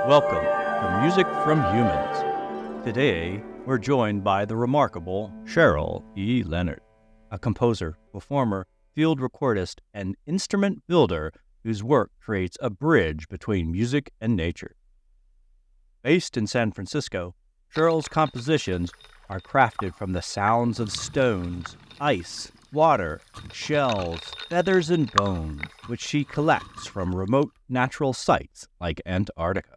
Welcome to Music from Humans. Today, we're joined by the remarkable Cheryl E. Leonard, a composer, performer, field recordist, and instrument builder whose work creates a bridge between music and nature. Based in San Francisco, Cheryl's compositions are crafted from the sounds of stones, ice, water, shells, feathers, and bones, which she collects from remote natural sites like Antarctica.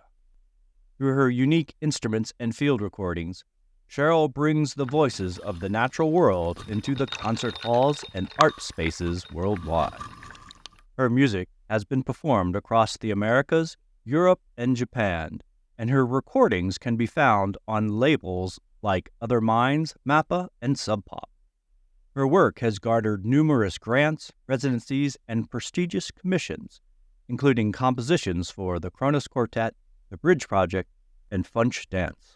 Through her unique instruments and field recordings, Cheryl brings the voices of the natural world into the concert halls and art spaces worldwide. Her music has been performed across the Americas, Europe, and Japan, and her recordings can be found on labels like Other Minds, Mappa, and Sub Pop. Her work has garnered numerous grants, residencies, and prestigious commissions, including compositions for the Kronos Quartet, the Bridge Project, and Funch Dance.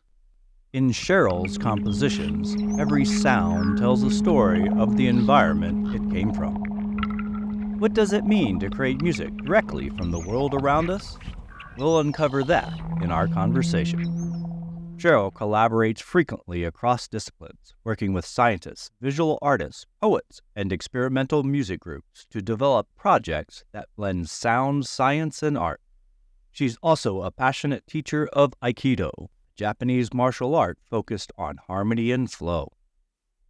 In Cheryl's compositions, every sound tells a story of the environment it came from. What does it mean to create music directly from the world around us? We'll uncover that in our conversation. Cheryl collaborates frequently across disciplines, working with scientists, visual artists, poets, and experimental music groups to develop projects that blend sound, science, and art. She's also a passionate teacher of Aikido, Japanese martial art focused on harmony and flow.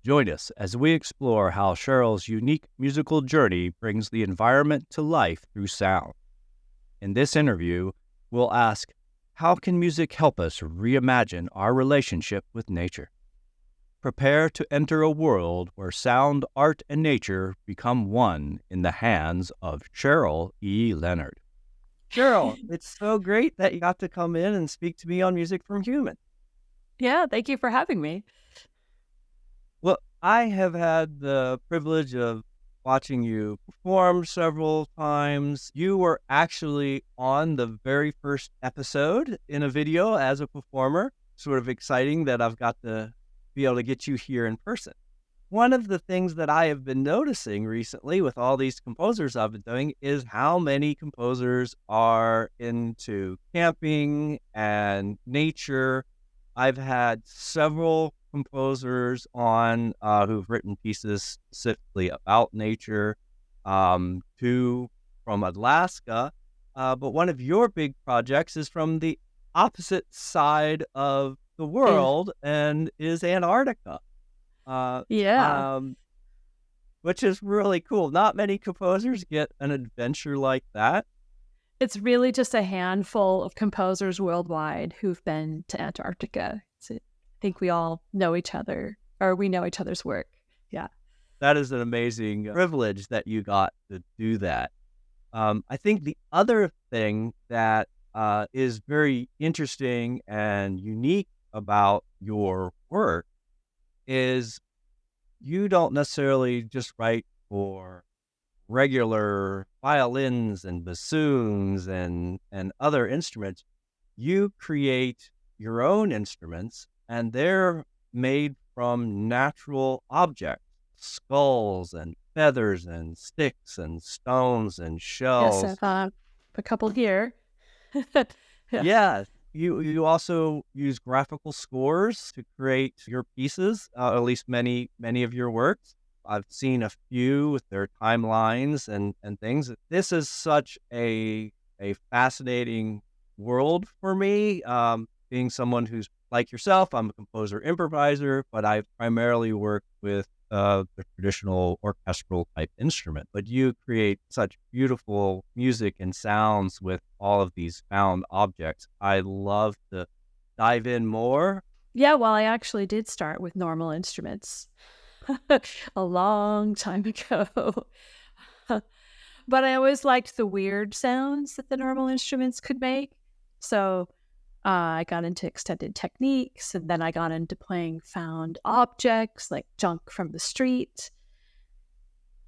Join us as we explore how Cheryl's unique musical journey brings the environment to life through sound. In this interview, we'll ask, how can music help us reimagine our relationship with nature? Prepare to enter a world where sound, art, and nature become one in the hands of Cheryl E. Leonard. Cheryl, it's so great that you got to come in and speak to me on Music from Human. Yeah, thank you for having me. Well, I have had the privilege of watching you perform several times. You were actually on the very first episode in a video as a performer. Sort of exciting that I've got to be able to get you here in person. One of the things that I have been noticing recently with all these composers I've been doing is how many composers are into camping and nature. I've had several composers on who've written pieces specifically about nature, two from Alaska, but one of your big projects is from the opposite side of the world and is Antarctica. Yeah. Which is really cool. Not many composers get an adventure like that. It's really just a handful of composers worldwide who've been to Antarctica. I think we all know each other, or we know each other's work. Yeah. That is an amazing privilege that you got to do that. I think the other thing that is very interesting and unique about your work is you don't necessarily just write for regular violins and bassoons and other instruments. You create your own instruments, and they're made from natural objects, skulls and feathers and sticks and stones and shells. Yes, I've a couple here. Yeah. You also use graphical scores to create your pieces, at least many of your works. I've seen a few with their timelines and things. This is such a fascinating world for me, being someone who's like yourself. I'm a composer improviser, but I primarily work with the traditional orchestral type instrument. But you create such beautiful music and sounds with all of these found objects. I love to dive in more. Yeah, well, I actually did start with normal instruments a long time ago. But I always liked the weird sounds that the normal instruments could make. So I got into extended techniques, and then I got into playing found objects like junk from the street.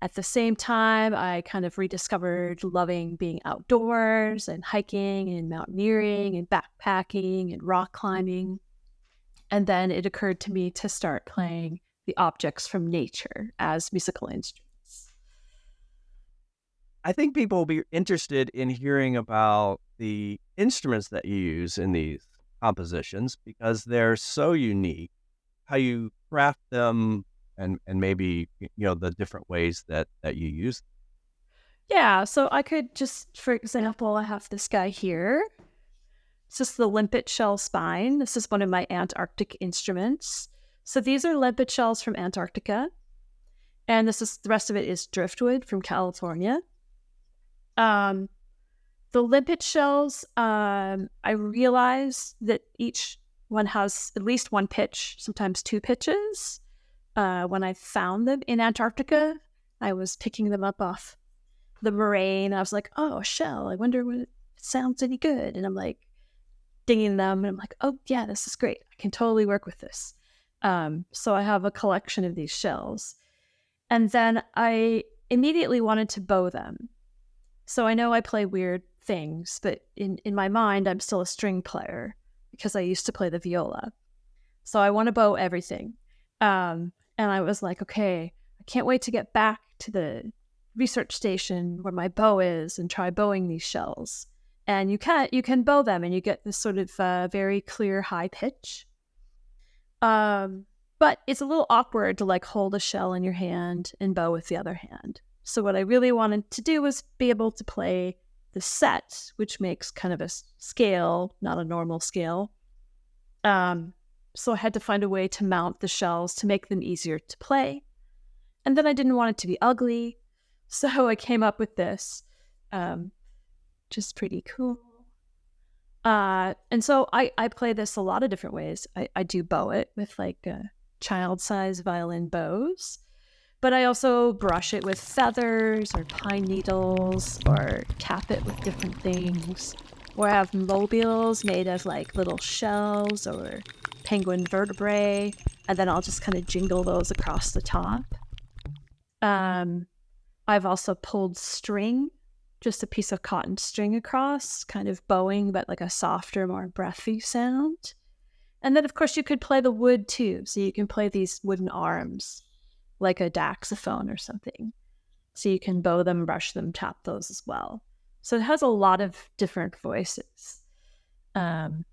At the same time, I kind of rediscovered loving being outdoors and hiking and mountaineering and backpacking and rock climbing. And then it occurred to me to start playing the objects from nature as musical instruments. I think people will be interested in hearing about the instruments that you use in these compositions because they're so unique, how you craft them and maybe, the different ways that you use them. Yeah, so I could just, for example, I have this guy here. It's just the limpet shell spine. This is one of my Antarctic instruments. So these are limpet shells from Antarctica, and the rest of it is driftwood from California. Um, the limpet shells, I realize that each one has at least one pitch, sometimes two pitches. When I found them in Antarctica, I was picking them up off the moraine. I was like, oh, a shell. I wonder what it sounds any good. And I'm like dinging them, and I'm like, oh yeah, this is great. I can totally work with this. So I have a collection of these shells, and then I immediately wanted to bow them. So I know I play weird things, but in my mind, I'm still a string player because I used to play the viola. So I want to bow everything. And I was like, okay, I can't wait to get back to the research station where my bow is and try bowing these shells. And you can bow them, and you get this sort of very clear high pitch. But it's a little awkward to like hold a shell in your hand and bow with the other hand. So what I really wanted to do was be able to play the set, which makes kind of a scale, not a normal scale. So I had to find a way to mount the shells to make them easier to play. And then I didn't want it to be ugly. So I came up with this, just pretty cool. And so I play this a lot of different ways. I do bow it with like child-size violin bows, but I also brush it with feathers or pine needles or cap it with different things. Or I have mobiles made of like little shells or penguin vertebrae, and then I'll just kind of jingle those across the top. I've also pulled string, just a piece of cotton string across, kind of bowing, but like a softer, more breathy sound. And then, of course, you could play the wood too. So you can play these wooden arms, like a daxophone or something. So you can bow them, brush them, tap those as well. So it has a lot of different voices. And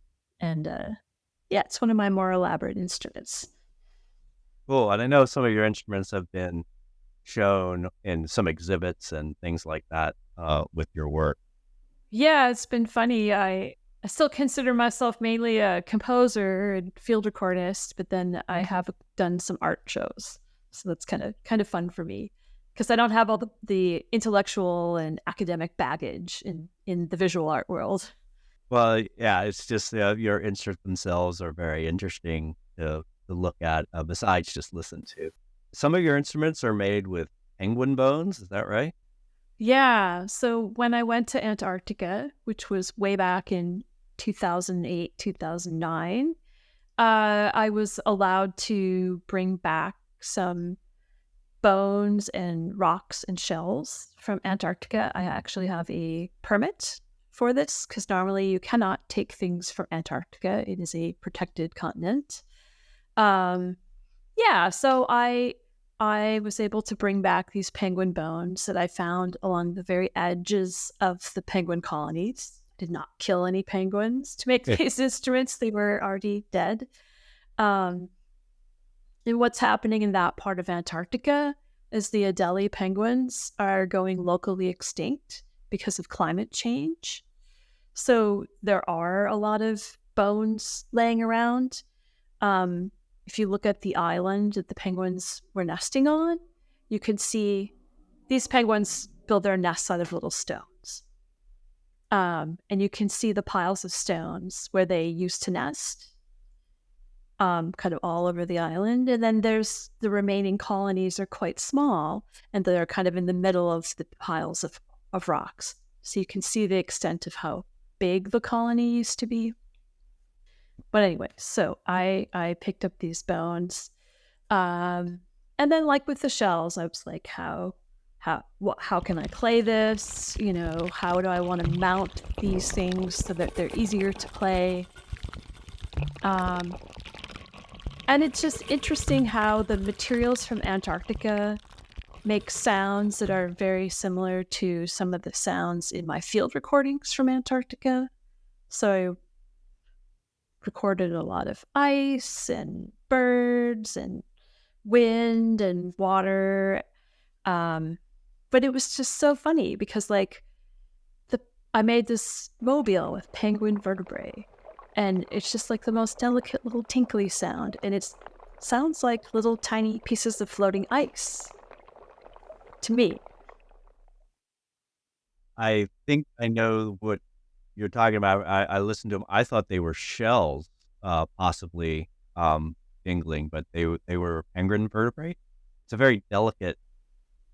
yeah, it's one of my more elaborate instruments. Cool. And I know some of your instruments have been shown in some exhibits and things like that with your work. Yeah, it's been funny. I still consider myself mainly a composer and field recordist, but then I have done some art shows. So that's kind of fun for me because I don't have all the intellectual and academic baggage in the visual art world. Well, yeah, it's just your instruments themselves are very interesting to look at, besides just listen to. Some of your instruments are made with penguin bones, is that right? Yeah. So when I went to Antarctica, which was way back in 2008, 2009, I was allowed to bring back some bones and rocks and shells from Antarctica. I actually have a permit for this because normally you cannot take things from Antarctica. It is a protected continent. Yeah, so I was able to bring back these penguin bones that I found along the very edges of the penguin colonies. Did not kill any penguins to make these instruments. They were already dead. Um, and what's happening in that part of Antarctica is the Adelie penguins are going locally extinct because of climate change. So there are a lot of bones laying around. If you look at the island that the penguins were nesting on, you can see these penguins build their nests out of little stones. And you can see the piles of stones where they used to nest, kind of all over the island. And then there's the remaining colonies are quite small, and they're kind of in the middle of the piles of rocks. So you can see the extent of how big the colony used to be. But anyway, so I picked up these bones, and then like with the shells, I was like, how can I play this? You know, how do I want to mount these things so that they're easier to play? And it's just interesting how the materials from Antarctica make sounds that are very similar to some of the sounds in my field recordings from Antarctica. So I recorded a lot of ice and birds and wind and water. But it was just so funny because I made this mobile with penguin vertebrae, and it's just like the most delicate little tinkly sound, and it sounds like little tiny pieces of floating ice to me. I think I know what you're talking about. I listened to them. I thought they were shells, possibly dingling, but they were penguin vertebrae. It's a very delicate.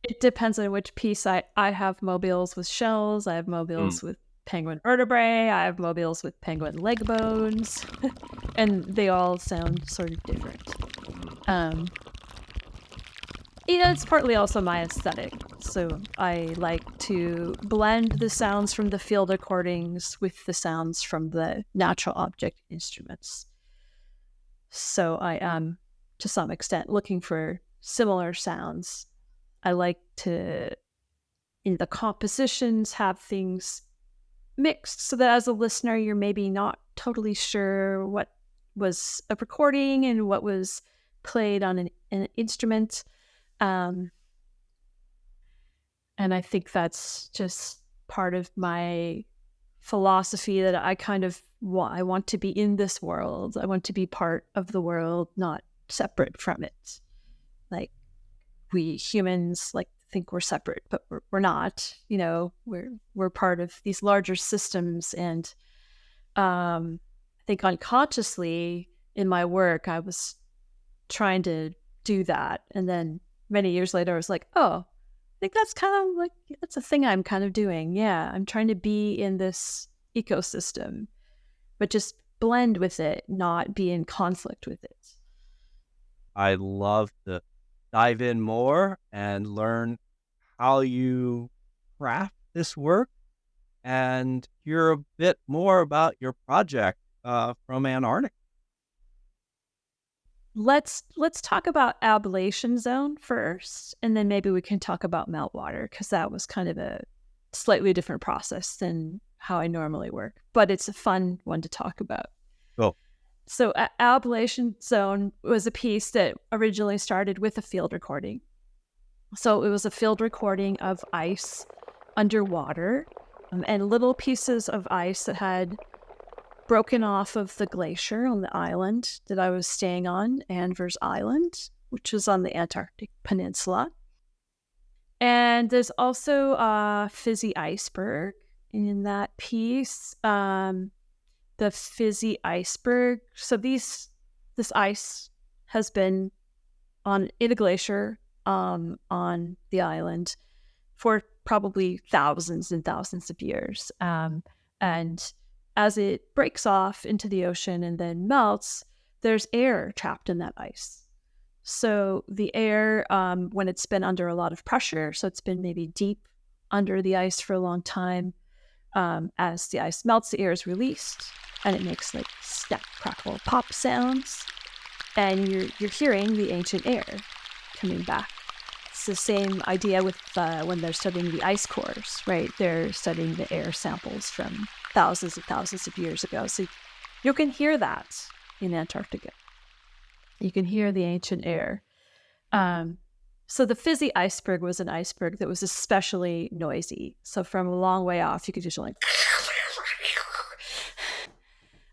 It depends on which piece. I have mobiles with shells. I have mobiles with penguin vertebrae. I have mobiles with penguin leg bones. And they all sound sort of different. It's partly also my aesthetic. So I like to blend the sounds from the field recordings with the sounds from the natural object instruments. So I am, to some extent, looking for similar sounds. I like to, in the compositions, have things mixed so that as a listener, you're maybe not totally sure what was a recording and what was played on an instrument. And I think that's just part of my philosophy that I want to be in this world. I want to be part of the world, not separate from it. Like, we humans think we're separate, but we're not. We're part of these larger systems, and I think unconsciously in my work I was trying to do that, and then many years later I was like, oh, I think that's a thing I'm kind of doing. Yeah, I'm trying to be in this ecosystem, but just blend with it, not be in conflict with it. I love to dive in more and learn how you craft this work and hear a bit more about your project from Antarctica. Let's talk about Ablation Zone first, and then maybe we can talk about Meltwater, because that was kind of a slightly different process than how I normally work, but it's a fun one to talk about. Cool. So Ablation Zone was a piece that originally started with a field recording. So it was a field recording of ice underwater, and little pieces of ice that had broken off of the glacier on the island that I was staying on, Anvers Island, which is on the Antarctic Peninsula. And there's also a fizzy iceberg in that piece. The fizzy iceberg. So this ice has been in a glacier on the island for probably thousands and thousands of years. And as it breaks off into the ocean and then melts, there's air trapped in that ice. So the air, when it's been under a lot of pressure, so it's been maybe deep under the ice for a long time, as the ice melts, the air is released, and it makes like snap, crackle, pop sounds, and you're hearing the ancient air coming back. It's the same idea with when they're studying the ice cores, right? They're studying the air samples from thousands and thousands of years ago. So you can hear that in Antarctica. You can hear the ancient air. So the fizzy iceberg was an iceberg that was especially noisy. So from a long way off, you could just like...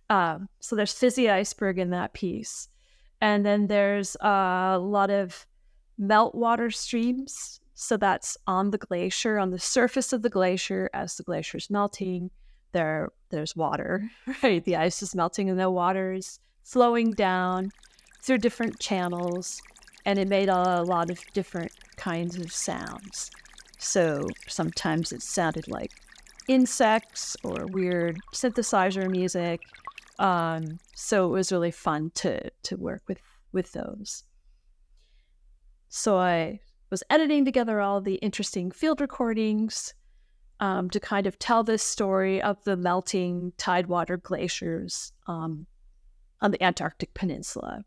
so there's fizzy iceberg in that piece. And then there's a lot of meltwater streams. So that's on the glacier, on the surface of the glacier. As the glacier is melting, there's water, right? The ice is melting and the water is flowing down through different channels. And it made a lot of different kinds of sounds. So sometimes it sounded like insects or weird synthesizer music. So it was really fun to work with those. So I was editing together all the interesting field recordings to kind of tell this story of the melting tidewater glaciers on the Antarctic Peninsula.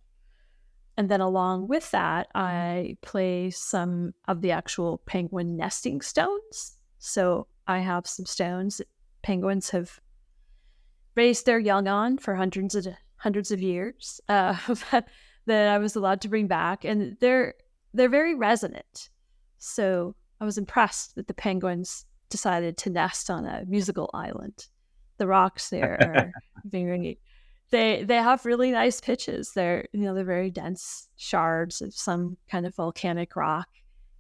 And then along with that, I play some of the actual penguin nesting stones. So I have some stones that penguins have raised their young on for hundreds of years that I was allowed to bring back, and they're very resonant. So I was impressed that the penguins decided to nest on a musical island. The rocks there are very they have really nice pitches. They're very dense shards of some kind of volcanic rock,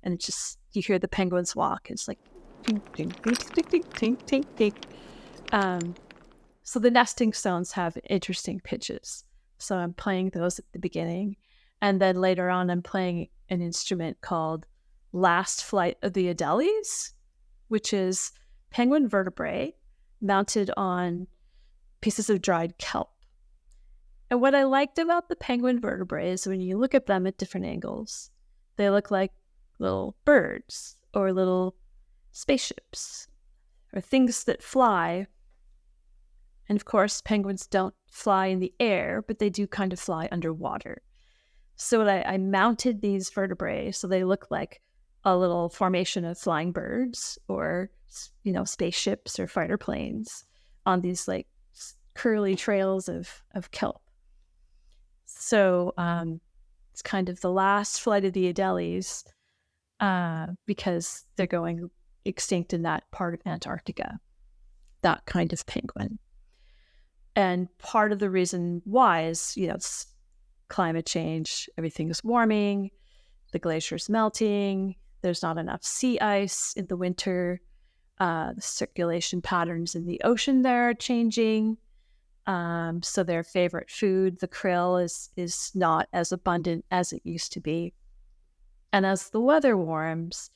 and it's just you hear the penguins walk. It's like ting ting ting ting ting ting ting ting. So the nesting stones have interesting pitches. So I'm playing those at the beginning, and then later on I'm playing an instrument called Last Flight of the Adeles, which is penguin vertebrae mounted on pieces of dried kelp. And what I liked about the penguin vertebrae is when you look at them at different angles, they look like little birds or little spaceships or things that fly. And of course, penguins don't fly in the air, but they do kind of fly underwater. So I mounted these vertebrae so they look like a little formation of flying birds or, spaceships or fighter planes on these like curly trails of kelp. So it's kind of the last flight of the Adeles because they're going extinct in that part of Antarctica, that kind of penguin. And part of the reason why is, it's climate change, everything is warming, the glacier's melting, there's not enough sea ice in the winter, the circulation patterns in the ocean there are changing. So their favorite food, the krill, is not as abundant as it used to be. And as the weather warms,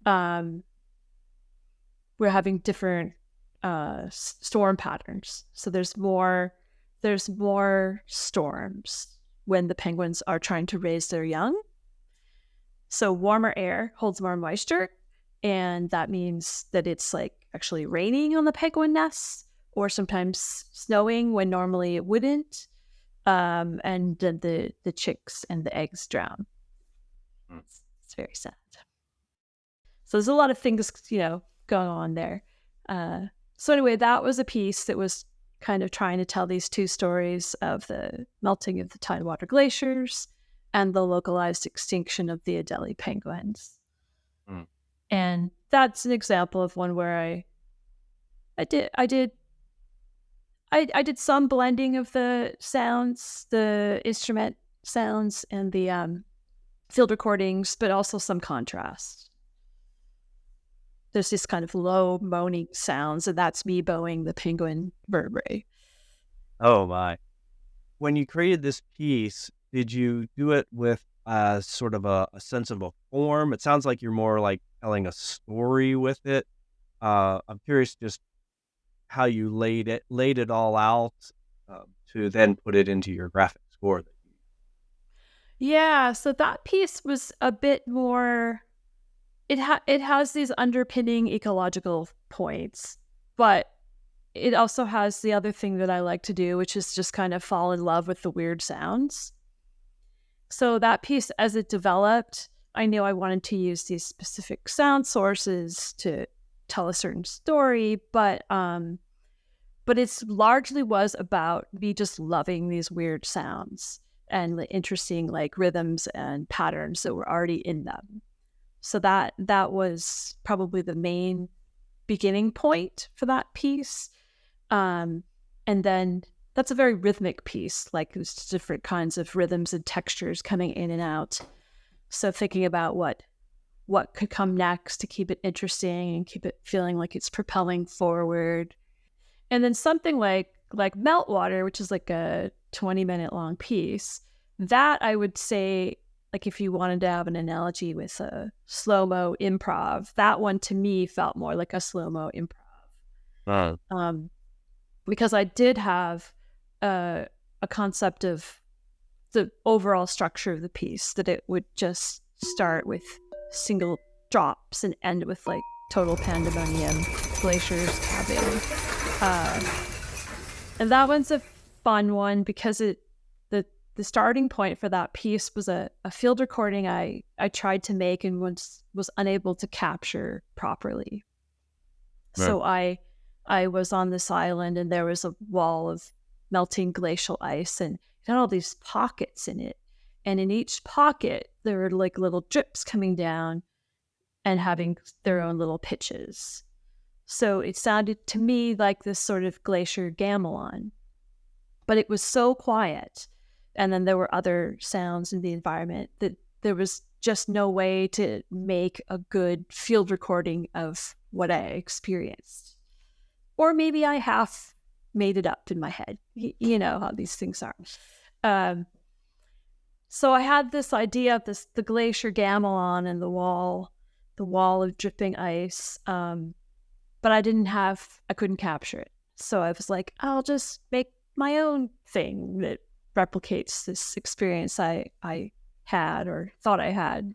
we're having different storm patterns. So there's more storms when the penguins are trying to raise their young. So warmer air holds more moisture, and that means that it's like actually raining on the penguin nests, or sometimes snowing when normally it wouldn't, and then the chicks and the eggs drown. It's very sad. So there's a lot of things, going on there. So anyway, that was a piece that was kind of trying to tell these two stories of the melting of the tidewater glaciers and the localized extinction of the Adelie penguins. Mm. And that's an example of one where I did some blending of the sounds, the instrument sounds, and the field recordings, but also some contrast. There's this kind of low moaning sounds, and that's me bowing the penguin vertebrae. Oh my. When you created this piece, did you do it with sort of a sense of a form? It sounds like you're more like telling a story with it. I'm curious just how you laid it all out to then put it into your graphic score. Yeah, so that piece was a bit more. It has these underpinning ecological points, but it also has the other thing that I like to do, which is just kind of fall in love with the weird sounds. So that piece, as it developed, I knew I wanted to use these specific sound sources to tell a certain story, but it's largely was about me just loving these weird sounds and the interesting like rhythms and patterns that were already in them. So that was probably the main beginning point for that piece. And then that's a very rhythmic piece, like there's different kinds of rhythms and textures coming in and out. So thinking about what could come next to keep it interesting and keep it feeling like it's propelling forward. And then something like Meltwater, which is like a 20-minute long piece, that I would say, like if you wanted to have an analogy with a slow-mo improv, that one to me felt more like a slow-mo improv. Because I did have a concept of the overall structure of the piece, that it would just start with single drops and end with like total pandemonium, glaciers calving. And that one's a fun one because the starting point for that piece was a field recording I tried to make and was unable to capture properly. Right. So I was on this island, and there was a wall of melting glacial ice, and it had all these pockets in it. And in each pocket, there were like little drips coming down and having their own little pitches. So it sounded to me like this sort of glacier gamelan, but it was so quiet. And then there were other sounds in the environment that there was just no way to make a good field recording of what I experienced. Or maybe I half made it up in my head. You know how these things are. So I had this idea of the glacier gamelan and the wall of dripping ice. But I couldn't capture it. So I was like, I'll just make my own thing that replicates this experience I had or thought I had.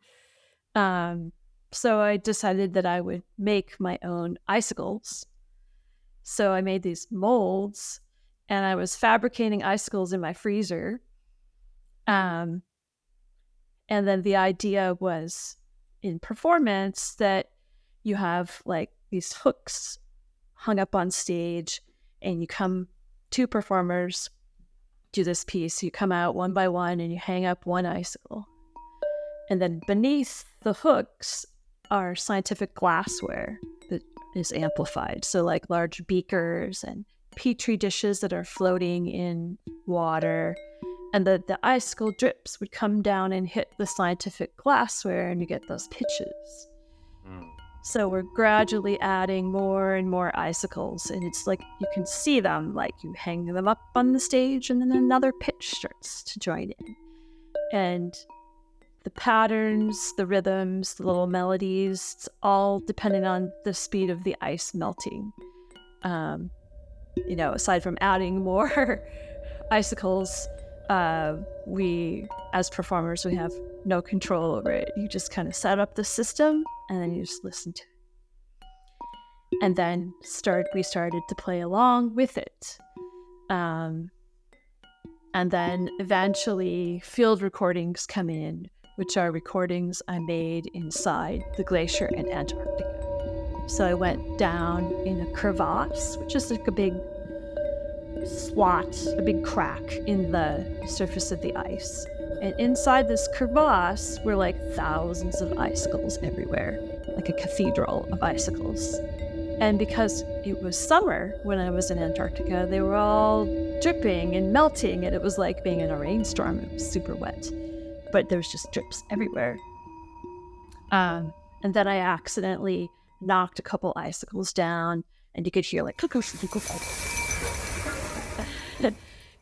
So I decided that I would make my own icicles. So I made these molds, and I was fabricating icicles in my freezer. And then the idea was in performance that you have like these hooks hung up on stage, and two performers do this piece. You come out one by one and you hang up one icicle. And then beneath the hooks are scientific glassware that is amplified. So like large beakers and petri dishes that are floating in water. And the icicle drips would come down and hit the scientific glassware, and you get those pitches. So we're gradually adding more and more icicles, and it's like you can see them, like you hang them up on the stage, and then another pitch starts to join in. And the patterns, the rhythms, the little melodies, it's all dependent on the speed of the ice melting. Aside from adding more icicles, we, as performers, we have no control over it. You just kind of set up the system, and then you just listen to it. And then we started to play along with it. And then eventually field recordings come in, which are recordings I made inside the glacier in Antarctica. So I went down in a crevasse, which is like a big slot, a big crack in the surface of the ice. And inside this crevasse were like thousands of icicles everywhere, like a cathedral of icicles. And because it was summer when I was in Antarctica, they were all dripping and melting, and it was like being in a rainstorm. It was super wet, but there was just drips everywhere. And then I accidentally knocked a couple icicles down, and you could hear like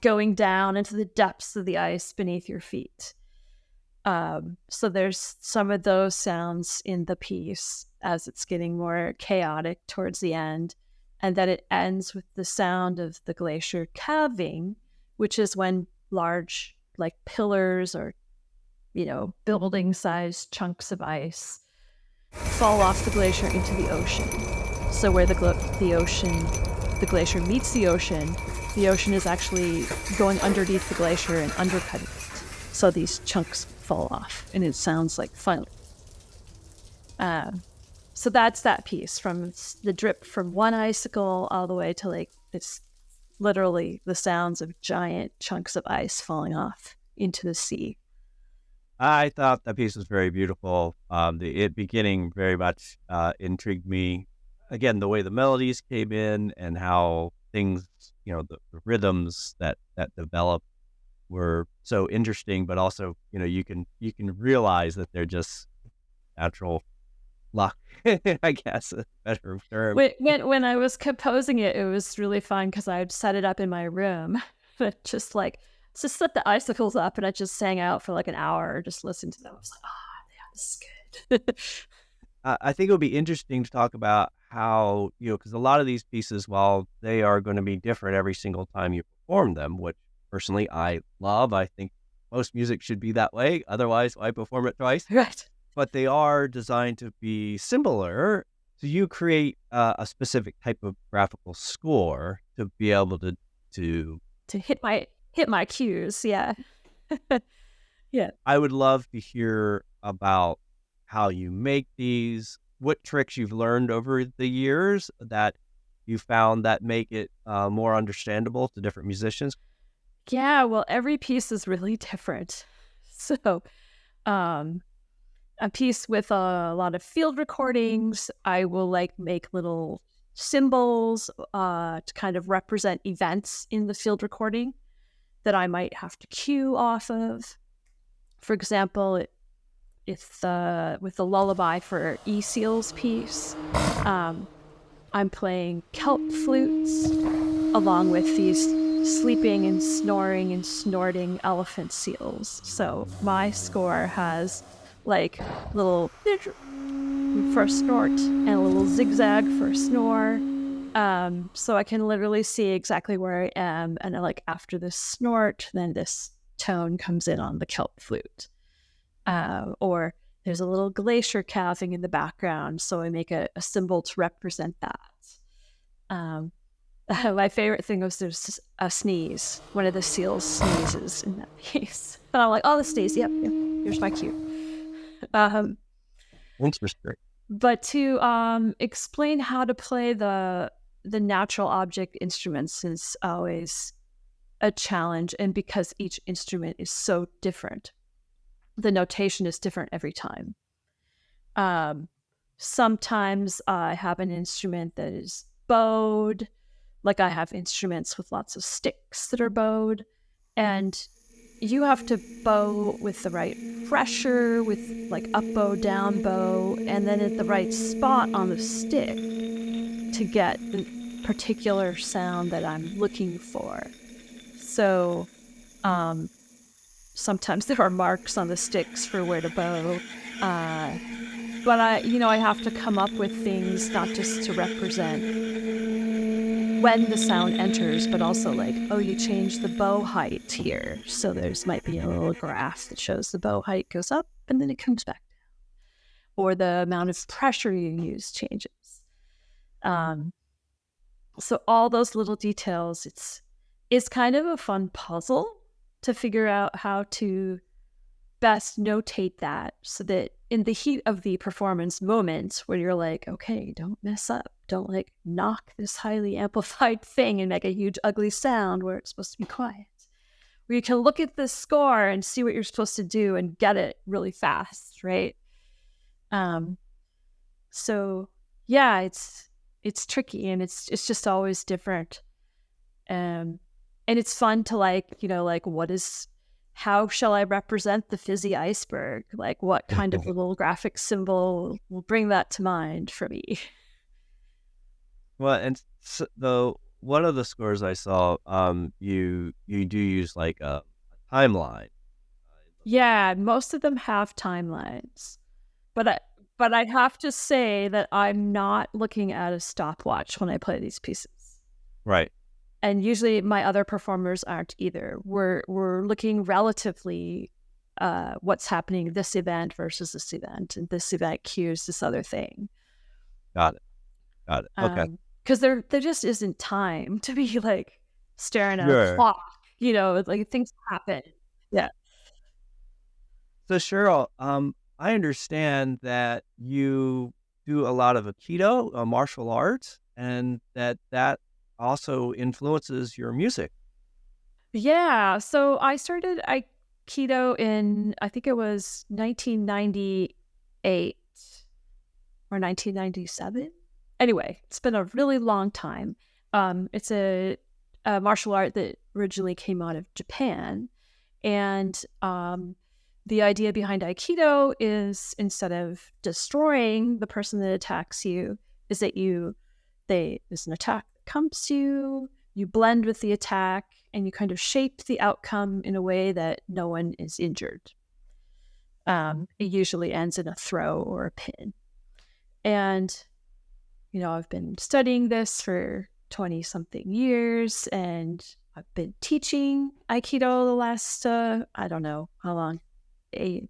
going down into the depths of the ice beneath your feet. So there's some of those sounds in the piece as it's getting more chaotic towards the end. And then it ends with the sound of the glacier calving, which is when large like pillars or, building-sized chunks of ice fall off the glacier into the ocean. So where the glacier meets the ocean is actually going underneath the glacier and undercutting it. So these chunks fall off, and it sounds like fun. So that's that piece, from the drip from one icicle all the way to like it's literally the sounds of giant chunks of ice falling off into the sea. I thought that piece was very beautiful. The beginning very much intrigued me. Again, the way the melodies came in and how things, the rhythms that develop were so interesting, but also, you can realize that they're just natural luck, I guess, a better term. When I was composing it, it was really fun because I'd set it up in my room, but just set the icicles up, and I just sang out for like an hour, just listened to them. I was like, yeah, this is good. I think it would be interesting to talk about how, because a lot of these pieces, while they are going to be different every single time you perform them, which personally I love, I think most music should be that way. Otherwise, why perform it twice? Right. But they are designed to be similar. So you create a specific type of graphical score to be able to hit my cues. Yeah. Yeah. I would love to hear about how you make these, what tricks you've learned over the years that you found that make it more understandable to different musicians. Yeah, well, every piece is really different. So, um, a piece with a lot of field recordings, I will like make little symbols to kind of represent events in the field recording that I might have to cue off of. For example, it's with the lullaby for E Seals piece. Um, I'm playing kelp flutes along with these sleeping and snoring and snorting elephant seals. So my score has like little for a snort and a little zigzag for a snore. So I can literally see exactly where I am. And like after this snort, then this tone comes in on the kelp flute. Or there's a little glacier calving in the background. So I make a symbol to represent that. Um, my favorite thing was there's a sneeze. One of the seals sneezes in that piece. And I'm like, oh, the sneeze. Yep. Here's my cue. Interesting. But to explain how to play the natural object instruments is always a challenge. And because each instrument is so different, the notation is different every time. Sometimes I have an instrument that is bowed. Like I have instruments with lots of sticks that are bowed, and you have to bow with the right pressure, with like up bow, down bow, and then at the right spot on the stick to get the particular sound that I'm looking for. So sometimes there are marks on the sticks for where to bow. But I have to come up with things not just to represent when the sound enters, but also like, oh, you change the bow height here. So there's might be a little graph that shows the bow height goes up and then it comes back down. Or the amount of pressure you use changes. So all those little details, it's kind of a fun puzzle to figure out how to best notate that so that in the heat of the performance moments where you're like, okay, don't mess up. Don't like knock this highly amplified thing and make a huge ugly sound where it's supposed to be quiet. Where you can look at the score and see what you're supposed to do and get it really fast, right? So yeah, it's tricky and it's just always different. And it's fun to like how shall I represent the fizzy iceberg? Like what kind of little graphic symbol will bring that to mind for me? Well, and one of the scores I saw, you do use like a timeline. Yeah, most of them have timelines. But I have to say that I'm not looking at a stopwatch when I play these pieces. Right. And usually my other performers aren't either. We're looking relatively what's happening this event versus this event, and this event cues this other thing. Got it. Okay. Because there just isn't time to be like staring at a Sure. clock. Like things happen. Yeah. So Cheryl, I understand that you do a lot of Aikido, martial arts, and that also influences your music. Yeah. So I started Aikido in, I think it was 1998 or 1997. Anyway, it's been a really long time. It's a martial art that originally came out of Japan. And the idea behind Aikido is instead of destroying the person that attacks you, is that there's an attack that comes to you, you blend with the attack, and you kind of shape the outcome in a way that no one is injured. It usually ends in a throw or a pin. And, I've been studying this for 20 something years, and I've been teaching Aikido the last, I don't know how long,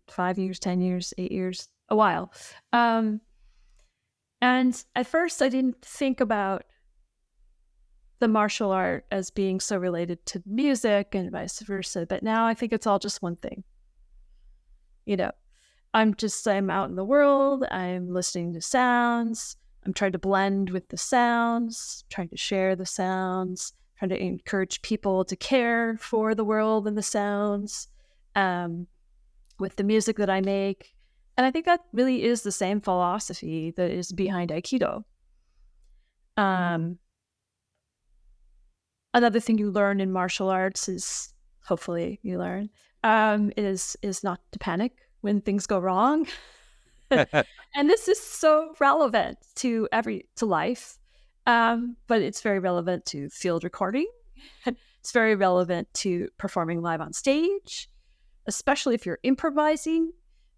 5 years, 10 years, 8 years, a while. And at first I didn't think about the martial art as being so related to music and vice versa. But now I think it's all just one thing. You know, I'm out in the world, I'm listening to sounds, I'm trying to blend with the sounds, trying to share the sounds, trying to encourage people to care for the world and the sounds um, with the music that I make. And I think that really is the same philosophy that is behind Aikido. Another thing you learn in martial arts is, hopefully you learn, is not to panic when things go wrong. And this is so relevant to life, but it's very relevant to field recording. It's very relevant to performing live on stage, especially if you're improvising.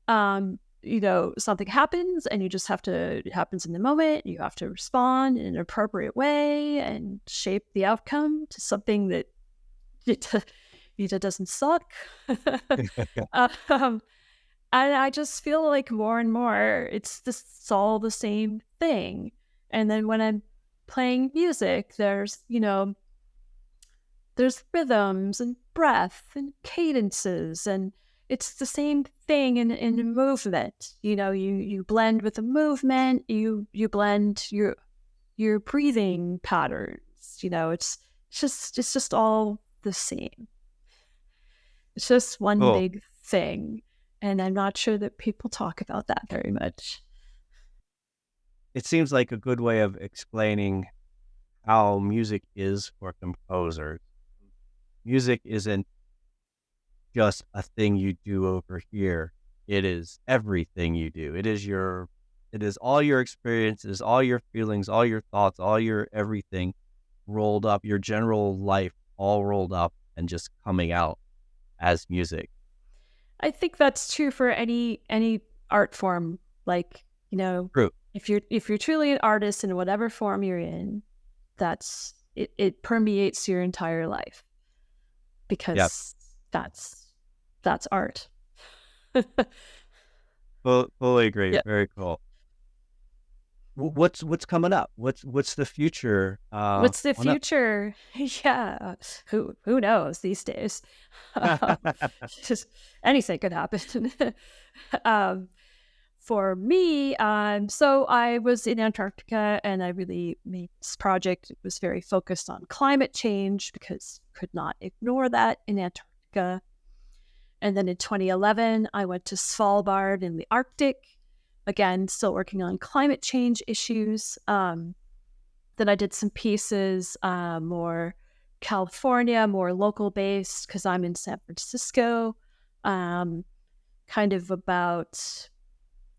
Something happens and you just have to, it happens in the moment. You have to respond in an appropriate way and shape the outcome to something that doesn't suck. And I just feel like more and more it's all the same thing. And then when I'm playing music, there's rhythms and breath and cadences, and it's the same thing in movement. You blend with the movement, you blend your breathing patterns. It's just all the same. It's just one Cool. big thing. And I'm not sure that people talk about that very much. It seems like a good way of explaining how music is for composers. Music isn't just a thing you do over here. It is everything you do. It is all your experiences, all your feelings, all your thoughts, all your everything rolled up, your general life all rolled up and just coming out as music. I think that's true for any art form. Like, True. if you're truly an artist in whatever form you're in, that's it permeates your entire life, Yep. because that's art. Fully agree. Yeah. Very cool. What's coming up? What's the future? What's the On up? future? Yeah. Who knows these days? Just anything could happen. um, for me, so I was in Antarctica and I really made this project. It was very focused on climate change because could not ignore that in Antarctica. And then in 2011, I went to Svalbard in the Arctic. Again, still working on climate change issues. Then I did some pieces, more California, more local based, because I'm in San Francisco, kind of about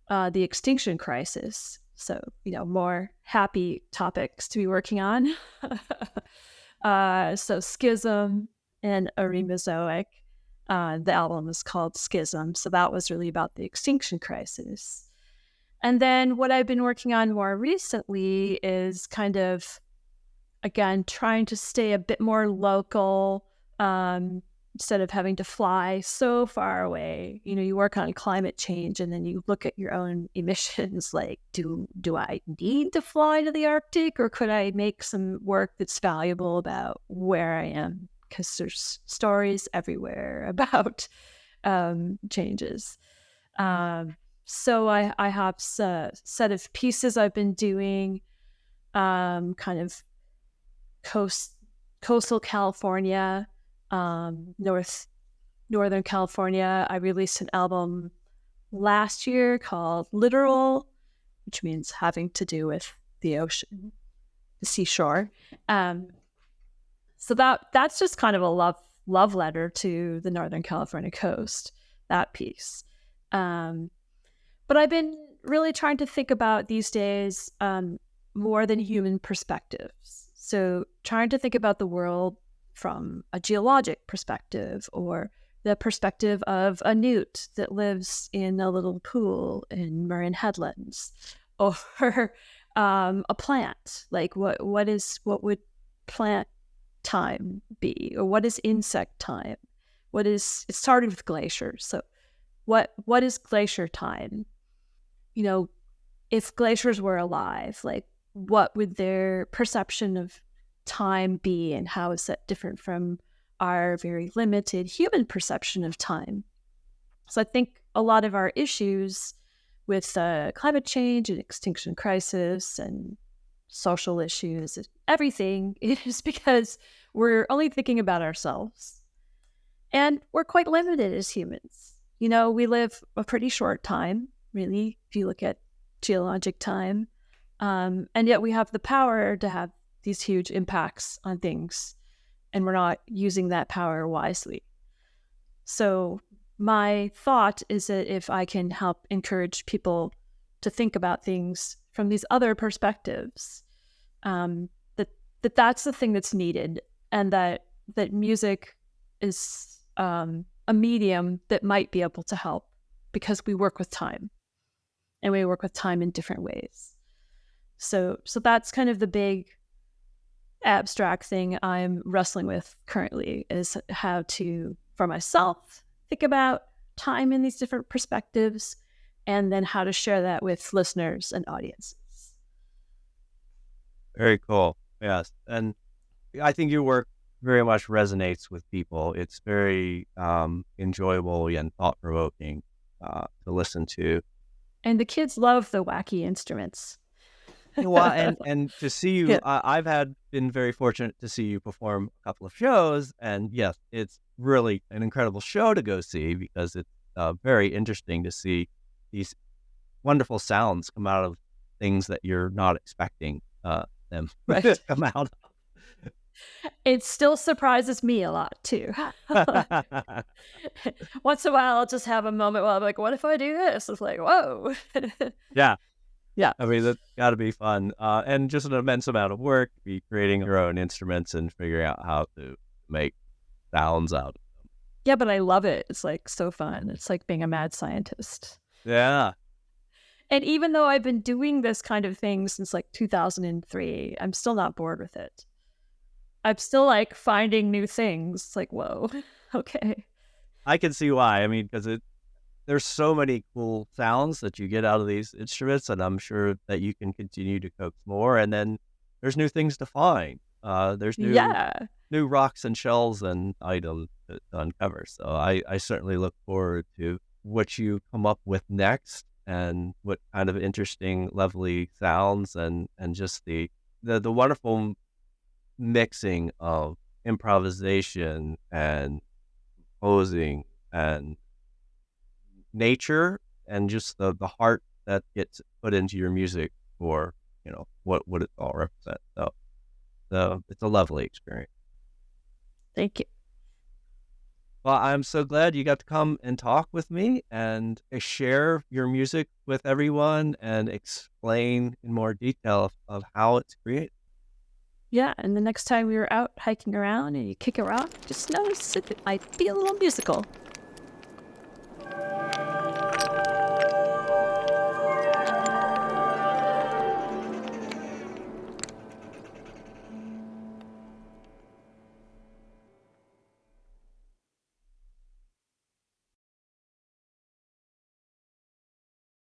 the extinction crisis. So, more happy topics to be working on. So Schism and Arimazoic. The album is called Schism. So that was really about the extinction crisis. And then what I've been working on more recently is kind of, again, trying to stay a bit more local, instead of having to fly so far away. You work on climate change and then you look at your own emissions, like, do I need to fly to the Arctic, or could I make some work that's valuable about where I am? Because there's stories everywhere about changes. So I have a set of pieces I've been doing, kind of coastal California, Northern California. I released an album last year called Literal, which means having to do with the ocean, the seashore. So that's just kind of a love letter to the Northern California coast, that piece. But I've been really trying to think about these days, more than human perspectives. So trying to think about the world from a geologic perspective, or the perspective of a newt that lives in a little pool in Marin Headlands, or a plant. Like what would plant time be, or what is insect time? It started with glaciers. So what is glacier time? If glaciers were alive, like what would their perception of time be, and how is that different from our very limited human perception of time? So I think a lot of our issues with climate change and extinction crisis and social issues, everything, is because we're only thinking about ourselves. And we're quite limited as humans. We live a pretty short time, really, if you look at geologic time. And yet we have the power to have these huge impacts on things, and we're not using that power wisely. So my thought is that if I can help encourage people to think about things from these other perspectives, that's the thing that's needed, and that music is a medium that might be able to help, because we work with time, and we work with time in different ways. So that's kind of the big abstract thing I'm wrestling with currently, is how to, for myself, think about time in these different perspectives, and then how to share that with listeners and audiences. Very cool. Yes. And I think your work very much resonates with people. It's very enjoyable and thought-provoking to listen to. And the kids love the wacky instruments. Well, and to see you, I've been very fortunate to see you perform a couple of shows, and yes, it's really an incredible show to go see, because it's very interesting to see these wonderful sounds come out of things that you're not expecting them to come out of. It still surprises me a lot too. Once in a while, I'll just have a moment where I'm like, "What if I do this?" It's like, "Whoa!" Yeah. I mean, that's got to be fun, and just an immense amount of work. Be creating your own instruments and figuring out how to make sounds out of them. Yeah, but I love it. It's like so fun. It's like being a mad scientist. Yeah. And even though I've been doing this kind of thing since like 2003, I'm still not bored with it. I'm still like finding new things. It's like, whoa, okay. I can see why. I mean, because there's so many cool sounds that you get out of these instruments, and I'm sure that you can continue to coax more. And then there's new things to find. There's new rocks and shells and items to uncover. So I certainly look forward to what you come up with next, and what kind of interesting, lovely sounds, and just the wonderful mixing of improvisation and posing and nature, and just the heart that gets put into your music for what it all represents. So it's a lovely experience. Thank you. Well, I'm so glad you got to come and talk with me and share your music with everyone and explain in more detail of how it's created. Yeah, and the next time we were out hiking around and you kick a rock, just notice it might be a little musical.